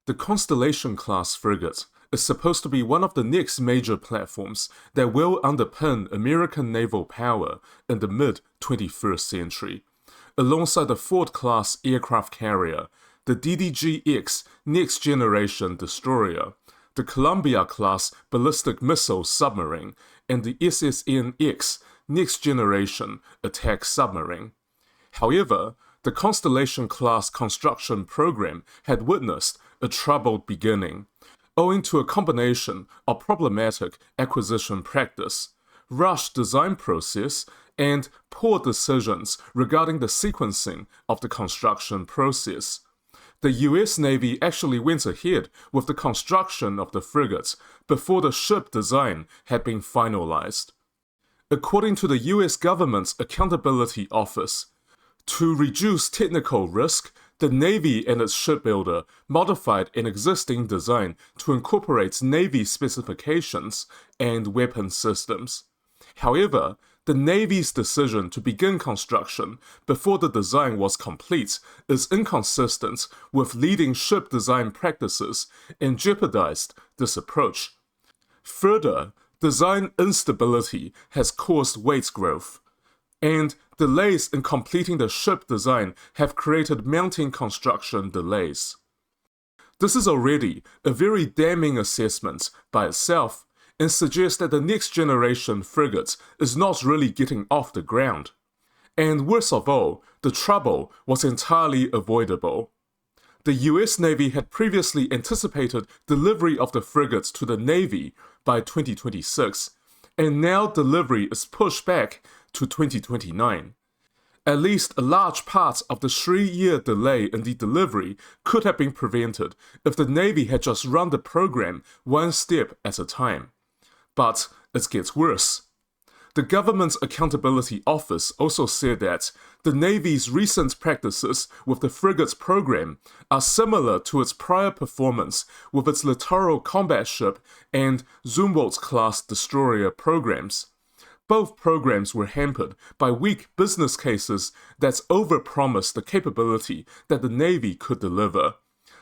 The Constellation-class frigate is supposed to be one of the next major platforms that will underpin American naval power in the mid-21st century, alongside the Ford-class aircraft carrier, the DDG-X next-generation destroyer, the Columbia-class ballistic missile submarine, and the SSN-X next-generation attack submarine. However, the Constellation-class construction program had witnessed a troubled beginning, owing to a combination of problematic acquisition practice, rushed design process, and poor decisions regarding the sequencing of the construction process. The US Navy actually went ahead with the construction of the frigates before the ship design had been finalized. According to the US government's Accountability Office, to reduce technical risk, the Navy and its shipbuilder modified an existing design to incorporate Navy specifications and weapon systems. However, the Navy's decision to begin construction before the design was complete is inconsistent with leading ship design practices and jeopardized this approach. Further, design instability has caused weight growth, and delays in completing the ship design have created mounting construction delays. This is already a very damning assessment by itself and suggests that the next generation frigate is not really getting off the ground. And worst of all, the trouble was entirely avoidable. The US Navy had previously anticipated delivery of the frigates to the Navy by 2026, and now delivery is pushed back to 2029. At least a large part of the 3-year delay in the delivery could have been prevented if the Navy had just run the program one step at a time. But it gets worse. The government's Accountability Office also said that the Navy's recent practices with the frigates program are similar to its prior performance with its littoral combat ship and Zumwalt-class destroyer programs. Both programs were hampered by weak business cases that overpromised the capability that the Navy could deliver.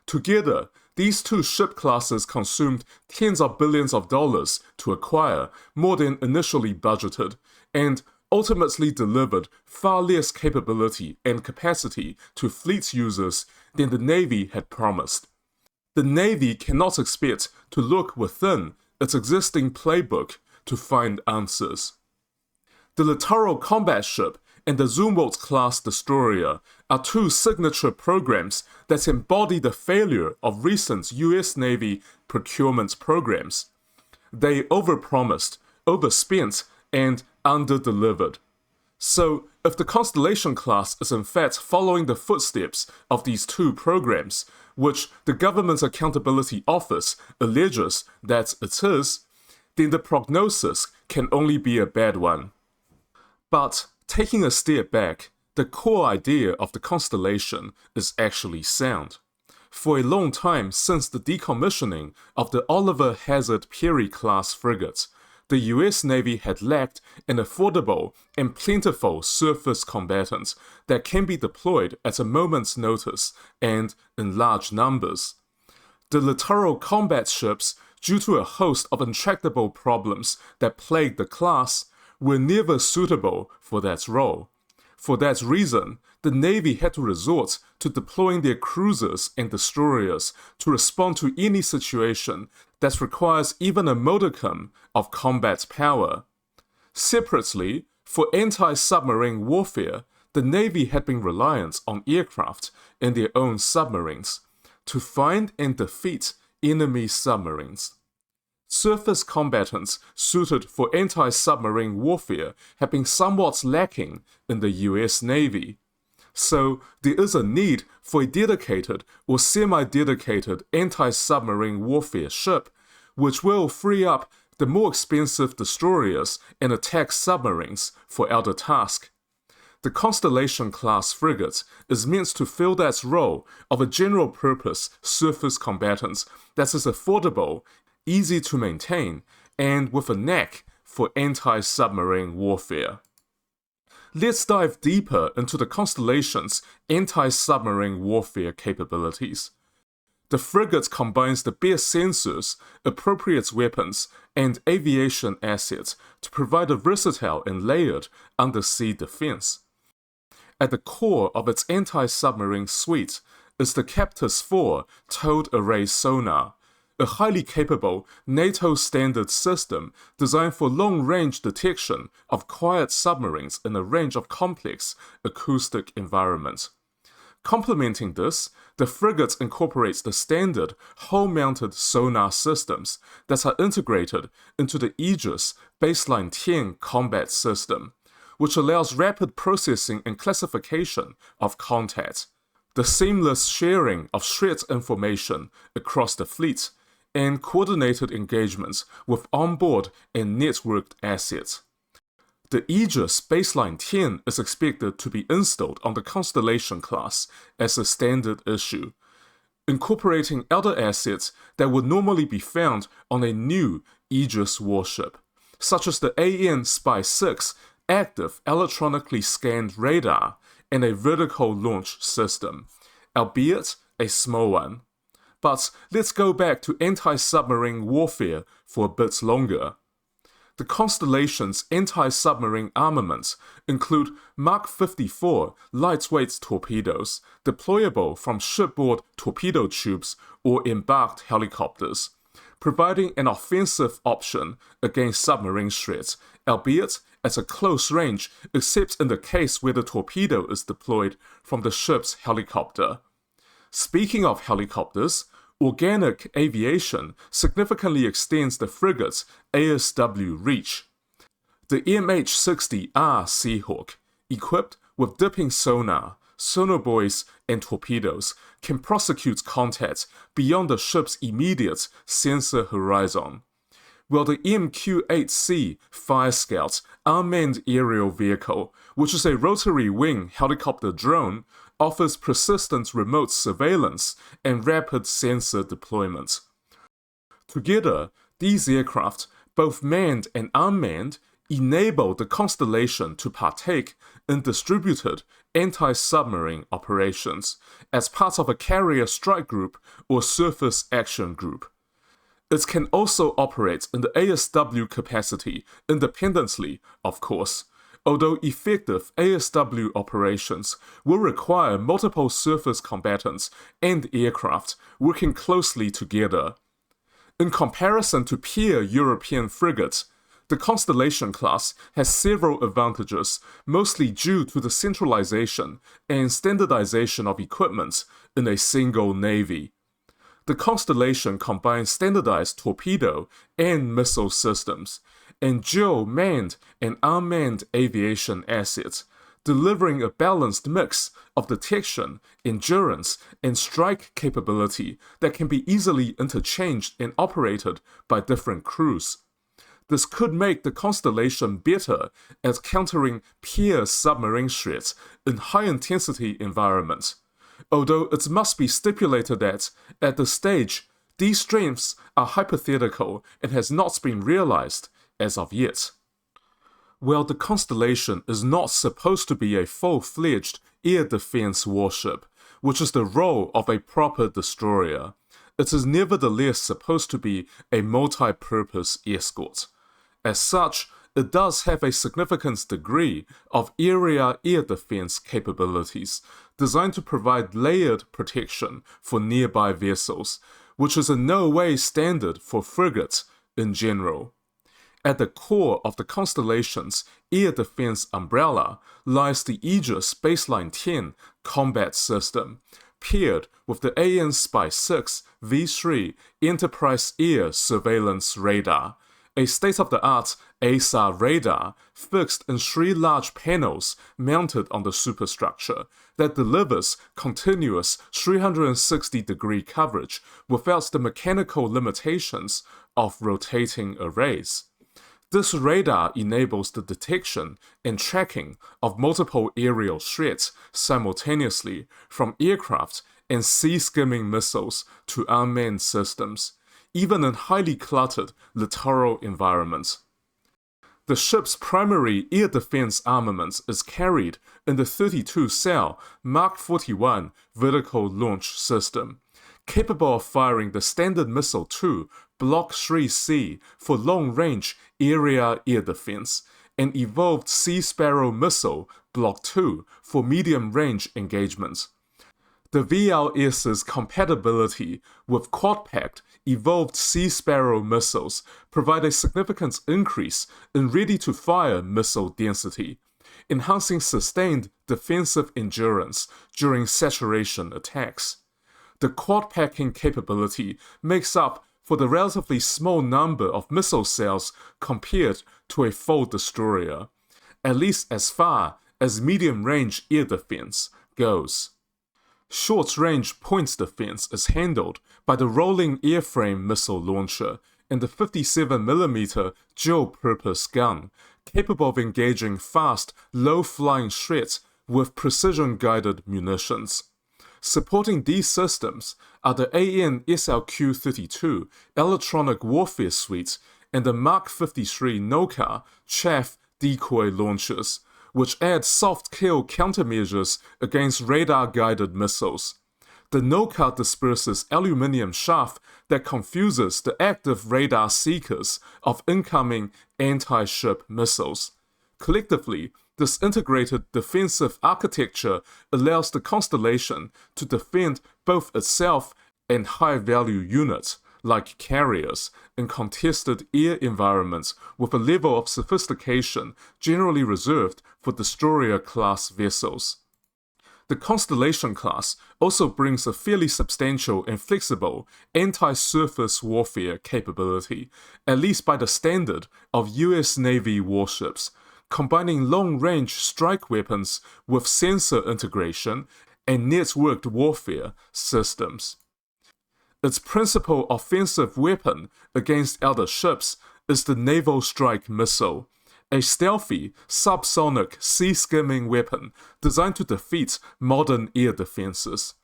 Together, these two ship classes consumed tens of billions of dollars to acquire, more than initially budgeted, and ultimately delivered far less capability and capacity to fleet users than the Navy had promised. The Navy cannot expect to look within its existing playbook to find answers. The littoral combat ship and the Zumwalt-class destroyer are two signature programs that embody the failure of recent US Navy procurement programs. They overpromised, overspent, and underdelivered. So, if the Constellation class is in fact following the footsteps of these two programs, which the Government Accountability Office alleges that it is, then the prognosis can only be a bad one. But taking a step back, the core idea of the Constellation is actually sound. For a long time since the decommissioning of the Oliver Hazard Perry-class frigates, the US Navy had lacked an affordable and plentiful surface combatant that can be deployed at a moment's notice and in large numbers. The littoral combat ships, due to a host of intractable problems that plagued the class, were never suitable for that role. For that reason, the Navy had to resort to deploying their cruisers and destroyers to respond to any situation that requires even a modicum of combat power. Separately, for anti-submarine warfare, the Navy had been reliant on aircraft and their own submarines to find and defeat enemy submarines. Surface combatants suited for anti-submarine warfare have been somewhat lacking in the US Navy. So there is a need for a dedicated or semi-dedicated anti-submarine warfare ship, which will free up the more expensive destroyers and attack submarines for other tasks. The Constellation-class frigate is meant to fill that role of a general-purpose surface combatant that is affordable, easy to maintain, and with a knack for anti-submarine warfare. Let's dive deeper into the Constellation's anti-submarine warfare capabilities. The frigate combines the best sensors, appropriate weapons, and aviation assets to provide a versatile and layered undersea defense. At the core of its anti-submarine suite is the Captus 4 towed array sonar, a highly capable NATO-standard system designed for long-range detection of quiet submarines in a range of complex acoustic environments. Complementing this, the frigate incorporates the standard hull-mounted sonar systems that are integrated into the Aegis Baseline 10 combat system, which allows rapid processing and classification of contact, the seamless sharing of threat information across the fleet, and coordinated engagements with onboard and networked assets. The Aegis Baseline 10 is expected to be installed on the Constellation class as a standard issue, incorporating other assets that would normally be found on a new Aegis warship, such as the AN Spy-6 active electronically scanned radar and a vertical launch system, albeit a small one. But let's go back to anti-submarine warfare for a bit longer. The Constellation's anti-submarine armaments include Mark 54 lightweight torpedoes, deployable from shipboard torpedo tubes or embarked helicopters, providing an offensive option against submarine threats, albeit at a close range except in the case where the torpedo is deployed from the ship's helicopter. Speaking of helicopters, organic aviation significantly extends the frigate's ASW reach. The MH-60R Seahawk, equipped with dipping sonar, sonobuoys, and torpedoes, can prosecute contact beyond the ship's immediate sensor horizon, while the MQ-8C Fire Scout unmanned aerial vehicle, which is a rotary wing helicopter drone, offers persistent remote surveillance and rapid sensor deployment. Together, these aircraft, both manned and unmanned, enable the Constellation to partake in distributed anti-submarine operations as part of a carrier strike group or surface action group. It can also operate in the ASW capacity independently, of course, although effective ASW operations will require multiple surface combatants and aircraft working closely together. In comparison to peer European frigates, the Constellation class has several advantages, mostly due to the centralization and standardization of equipment in a single navy. The Constellation combines standardized torpedo and missile systems, and dual manned and unmanned aviation assets, delivering a balanced mix of detection, endurance, and strike capability that can be easily interchanged and operated by different crews. This could make the Constellation better at countering peer submarine threats in high-intensity environments, although it must be stipulated that, at this stage, these strengths are hypothetical and has not been realized as of yet. While the Constellation is not supposed to be a full-fledged air defense warship, which is the role of a proper destroyer, it is nevertheless supposed to be a multi-purpose escort. As such, it does have a significant degree of area air defense capabilities designed to provide layered protection for nearby vessels, which is in no way standard for frigates in general. At the core of the Constellation's air defense umbrella lies the Aegis Baseline 10 combat system, paired with the AN Spy-6 V3 Enterprise Air Surveillance Radar, a state-of-the-art ASAR radar fixed in 3 large panels mounted on the superstructure that delivers continuous 360-degree coverage without the mechanical limitations of rotating arrays. This radar enables the detection and tracking of multiple aerial threats simultaneously, from aircraft and sea-skimming missiles to unmanned systems, even in highly cluttered littoral environments. The ship's primary air defense armament is carried in the 32-cell Mark 41 vertical launch system, capable of firing the Standard Missile 2 Block 3C for long-range area air defense, and evolved Sea Sparrow missile Block 2 for medium-range engagements. The VLS's compatibility with quad-packed evolved Sea Sparrow missiles provide a significant increase in ready-to-fire missile density, enhancing sustained defensive endurance during saturation attacks. The quad-packing capability makes up for the relatively small number of missile cells compared to a full destroyer, at least as far as medium-range air defense goes. Short-range points defense is handled by the rolling airframe missile launcher and the 57mm dual-purpose gun, capable of engaging fast, low-flying threats with precision-guided munitions. Supporting these systems are the AN/SLQ-32 electronic warfare suite and the Mark 53 NOCA chaff decoy launchers, which add soft-kill countermeasures against radar-guided missiles. The NOCA disperses aluminium chaff that confuses the active radar seekers of incoming anti-ship missiles. Collectively, this integrated defensive architecture allows the Constellation to defend both itself and high-value units, like carriers, in contested air environments with a level of sophistication generally reserved for destroyer-class vessels. The Constellation class also brings a fairly substantial and flexible anti-surface warfare capability, at least by the standard of US Navy warships, combining long-range strike weapons with sensor integration and networked warfare systems. Its principal offensive weapon against other ships is the Naval Strike Missile, a stealthy, subsonic sea-skimming weapon designed to defeat modern air defenses.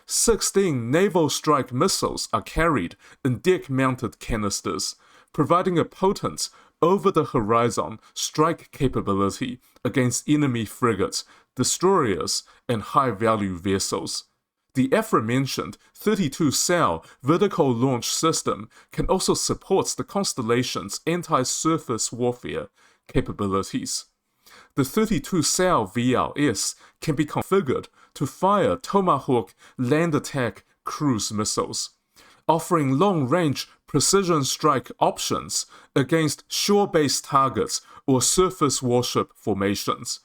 16 Naval Strike missiles are carried in deck-mounted canisters, providing a potent, over-the-horizon strike capability against enemy frigates, destroyers, and high-value vessels. The aforementioned 32-cell vertical launch system can also support the Constellation's anti-surface warfare capabilities. The 32-cell VLS can be configured to fire Tomahawk land attack cruise missiles, offering long-range precision strike options against shore-based targets or surface warship formations,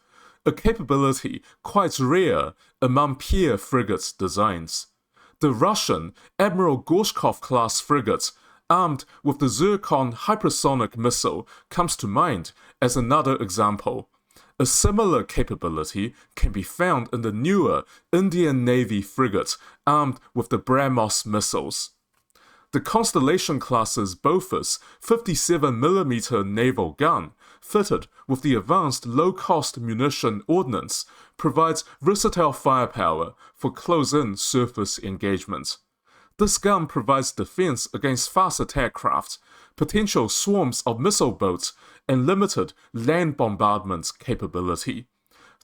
a capability quite rare among peer frigates designs. The Russian Admiral Gorshkov-class frigate, armed with the Zircon hypersonic missile, comes to mind as another example. A similar capability can be found in the newer Indian Navy frigate armed with the BrahMos missiles. The Constellation class's Bofors 57mm naval gun, fitted with the advanced low-cost munition ordnance, provides versatile firepower for close-in surface engagement. This gun provides defense against fast attack craft, potential swarms of missile boats, and limited land bombardment capability.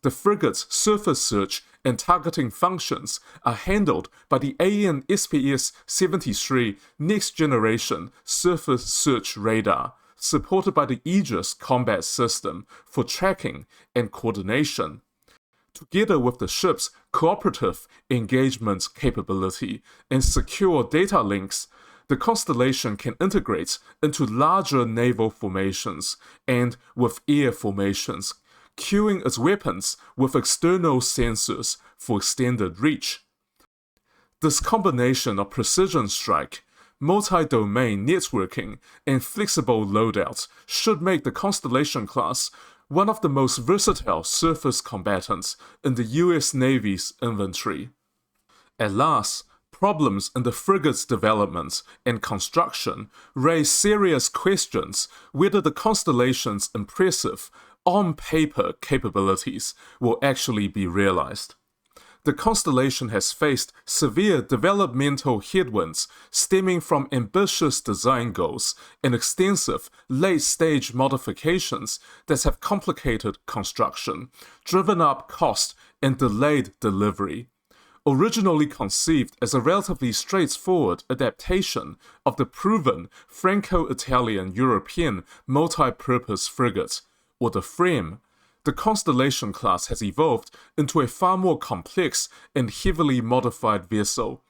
The frigate's surface search and targeting functions are handled by the AN/SPS-73 next-generation surface search radar, supported by the Aegis combat system for tracking and coordination. Together with the ship's cooperative engagement capability and secure data links, the Constellation can integrate into larger naval formations and with air formations, queuing its weapons with external sensors for extended reach. This combination of precision strike, multi-domain networking, and flexible loadouts should make the Constellation class one of the most versatile surface combatants in the US Navy's inventory. At last, problems in the frigate's development and construction raise serious questions whether the Constellation's impressive, on-paper capabilities will actually be realized. The Constellation has faced severe developmental headwinds stemming from ambitious design goals and extensive late-stage modifications that have complicated construction, driven up cost, and delayed delivery. originally conceived as a relatively straightforward adaptation of the proven Franco-Italian-European multi-purpose frigate, or the FREM, the Constellation class has evolved into a far more complex and heavily modified vessel.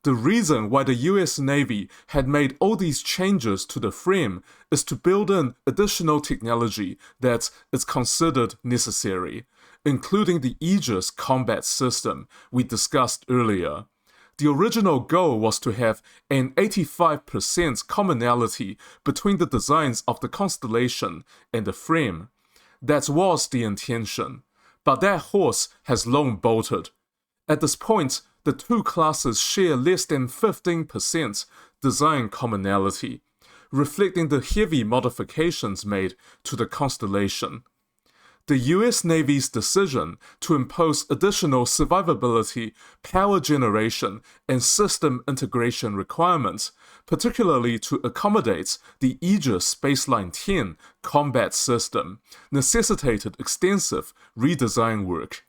The reason why the US Navy had made all these changes to the FREM is to build in additional technology that is considered necessary, including the Aegis combat system we discussed earlier. The original goal was to have an 85% commonality between the designs of the Constellation and the FREM. That was the intention, but that horse has long bolted. At this point, the two classes share less than 15% design commonality, reflecting the heavy modifications made to the Constellation. The US Navy's decision to impose additional survivability, power generation, and system integration requirements, particularly to accommodate the Aegis Baseline 10 combat system, necessitated extensive redesign work.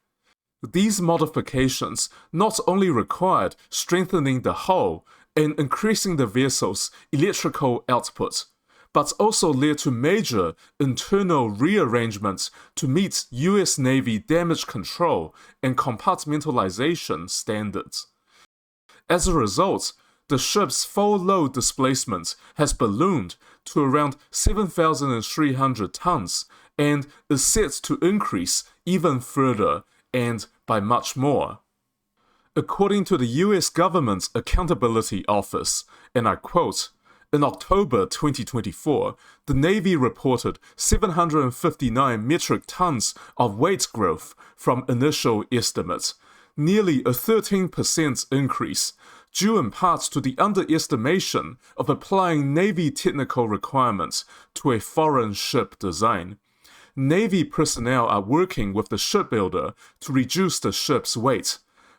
These modifications not only required strengthening the hull and increasing the vessel's electrical output, but also led to major internal rearrangements to meet US Navy damage control and compartmentalization standards. As a result, the ship's full load displacement has ballooned to around 7,300 tons and is set to increase even further and by much more. According to the US government's Accountability Office, and I quote, in October 2024, the Navy reported 759 metric tons of weight growth from initial estimates, nearly a 13% increase, due in part to the underestimation of applying Navy technical requirements to a foreign ship design. Navy personnel are working with the shipbuilder to reduce the ship's weight,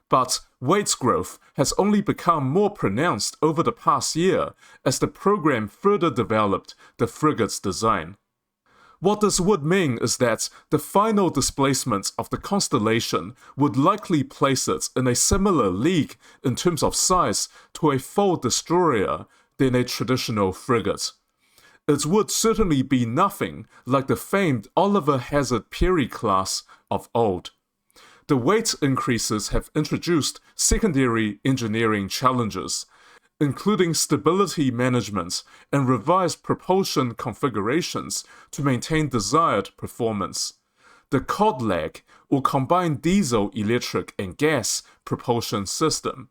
but weight growth has only become more pronounced over the past year as the program further developed the frigate's design. What this would mean is that the final displacement of the Constellation would likely place it in a similar league in terms of size to a full destroyer than a traditional frigate. It would certainly be nothing like the famed Oliver Hazard Perry class of old. The weight increases have introduced secondary engineering challenges, including stability management and revised propulsion configurations to maintain desired performance. The COD-LAG, or combined diesel, electric, and gas propulsion system,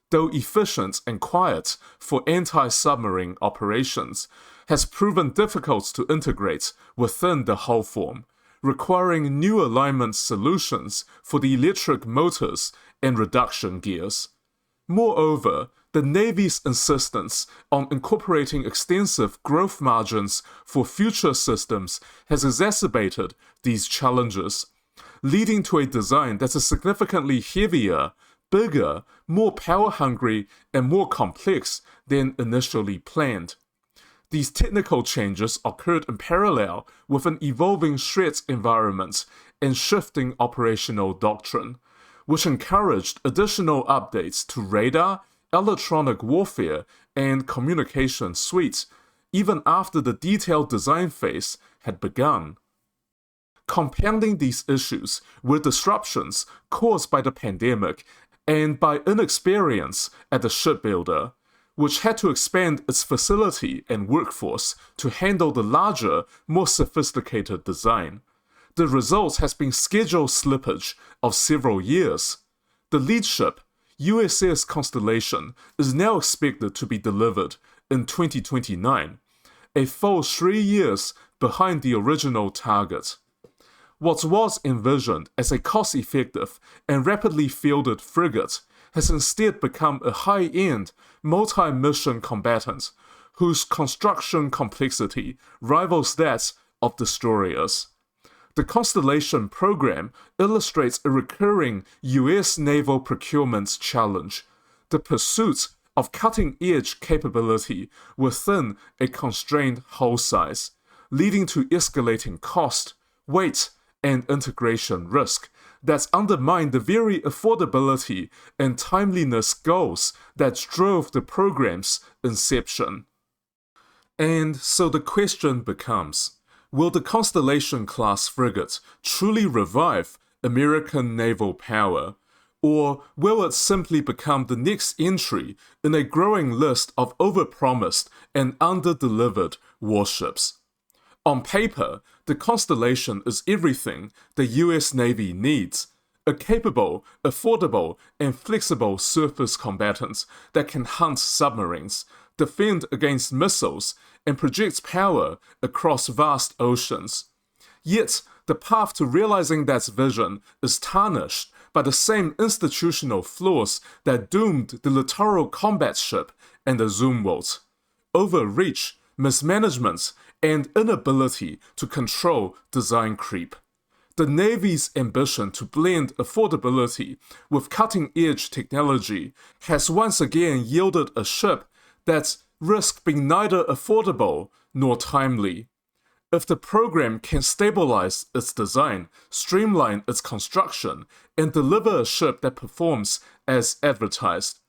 though efficient and quiet for anti-submarine operations, has proven difficult to integrate within the hull form, requiring new alignment solutions for the electric motors and reduction gears. Moreover, the Navy's insistence on incorporating extensive growth margins for future systems has exacerbated these challenges, leading to a design that is significantly heavier, bigger, more power-hungry, and more complex than initially planned. These technical changes occurred in parallel with an evolving threat environment and shifting operational doctrine, which encouraged additional updates to radar, electronic warfare, and communication suites, even after the detailed design phase had begun. Compounding these issues were disruptions caused by the pandemic and by inexperience at the shipbuilder, which had to expand its facility and workforce to handle the larger, more sophisticated design. The result has been schedule slippage of several years. The lead ship, USS Constellation, is now expected to be delivered in 2029, a full 3 years behind the original target. What was envisioned as a cost-effective and rapidly fielded frigate has instead become a high-end, multi-mission combatant whose construction complexity rivals that of destroyers. The Constellation program illustrates a recurring US naval procurement challenge, the pursuit of cutting-edge capability within a constrained hull size, leading to escalating cost, weight, and integration risk that undermined the very affordability and timeliness goals that drove the program's inception. And so the question becomes, will the Constellation-class frigate truly revive American naval power, or will it simply become the next entry in a growing list of overpromised and underdelivered warships? On paper, the Constellation is everything the US Navy needs: a capable, affordable, and flexible surface combatant that can hunt submarines, defend against missiles, and project power across vast oceans. Yet, the path to realizing that vision is tarnished by the same institutional flaws that doomed the littoral combat ship and the Zumwalt: overreach, mismanagement, and inability to control design creep. The Navy's ambition to blend affordability with cutting-edge technology has once again yielded a ship that risks being neither affordable nor timely. If the program can stabilize its design, streamline its construction, and deliver a ship that performs as advertised,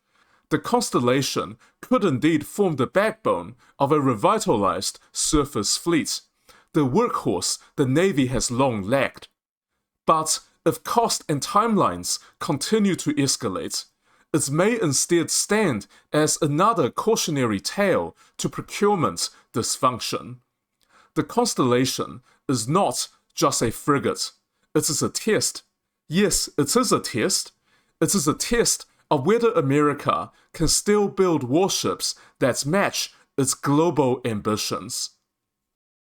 the Constellation could indeed form the backbone of a revitalized surface fleet, the workhorse the Navy has long lacked. But if cost and timelines continue to escalate, it may instead stand as another cautionary tale to procurement dysfunction. The Constellation is not just a frigate. It is a test. Yes, it is a test. It is a test of whether America can still build warships that match its global ambitions.